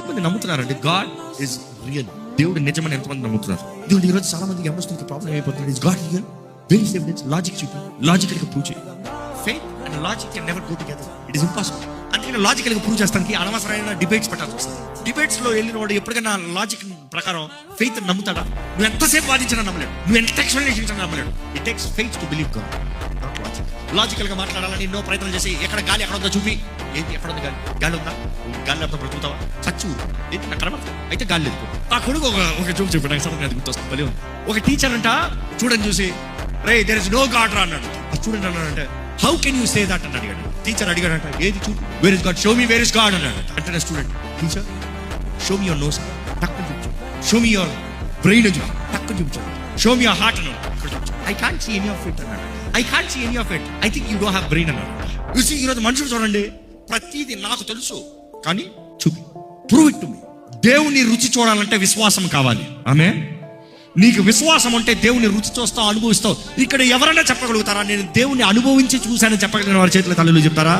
ఎంతమంది నమ్ముతున్నారండి God is real? దేవుడు నిజమని ఎంతమంది నమ్ముతున్నారు? దేవుడు ఈరోజు చాలా మందికి ఎవరికి ప్రాబ్లం అయిపోతుంది. Is God real? Where is evidence? Logic చూపి, లాజికల్గా ప్రూవ్ చేయి. Faith and logic can never go together. It is impossible. అందుకని లాజికల్గా ప్రూవ్ చేస్తానికి అనవసరమైన డిబేట్స్ పెట్టాల్సి వస్తుంది. డిబేట్స్ లో వెళ్ళిన వాడు ఎప్పటికైనా లాజిక్ ప్రకారం ఫెయిత్ నమ్ముతాడా? నువ్వు ఎంతసేపు వాదించినా నమ్మలేడు, నువ్వు ఎంత ఎక్స్ప్లెనేషన్ ఇచ్చినా నమ్మలేడు. It takes faith to believe God, not logic. Logical గా మాట్లాడాలని ఎన్నో ప్రయత్నం చేసి ఎక్కడ గాలి ఎక్కడ ఉందో చూపి, ఏంటి ఎక్కడ ఉంది గాలి? గాలి ఉందా? గాలి లేకపోతే బ్రతుకుతావా? చచ్చు ఏంటి నాకు కనబడతా అయితే గాలి లేదు. ఆ కొడుకు ఒక జోక్ చెప్పాడు, నాకు సమయం అది గుర్తొస్తుంది. భలే ఉంది. ఒక టీచర్ అంట చూడని చూసి, రే దేర్ ఇస్ నో గాడ్ రా అన్నాడు. ఆ స్టూడెంట్ అన్నాడంటే, how can you say that అని అడిగాడు. టీచర్ అడిగాడంట, ఏది చూడు, where is God, show me where is God అన్నాడు. అంటే student, teacher show me your nose, టక్కుని చూపించు. షో మీ యువర్ బ్రెయిన్ చూపి, టక్కుని చూపించు. షో మీ యువర్ హార్ట్ అన్నాడు. I can't see any of it అన్నాడు. I can't see any of it, I think you don't have brain అన్నాడు. చూసి ఈరోజు మనుషులు చూడండి, ప్రతిదీ నాకు తెలుసు కానీ చూపి, ప్రూవ్ ఇట్ టు మీ. దేవుని రుచి చూడాలంటే విశ్వాసం కావాలి. ఆమేన్. నీకు విశ్వాసం ఉంటే దేవుని రుచి చూస్తావు, అనుభవిస్తావు. ఇక్కడ ఎవరైనా చెప్పగలుగుతారా నేను దేవుని అనుభవించి చూశానని చెప్పగలిగిన వారి చేతుల తల్లులు చెప్తారా?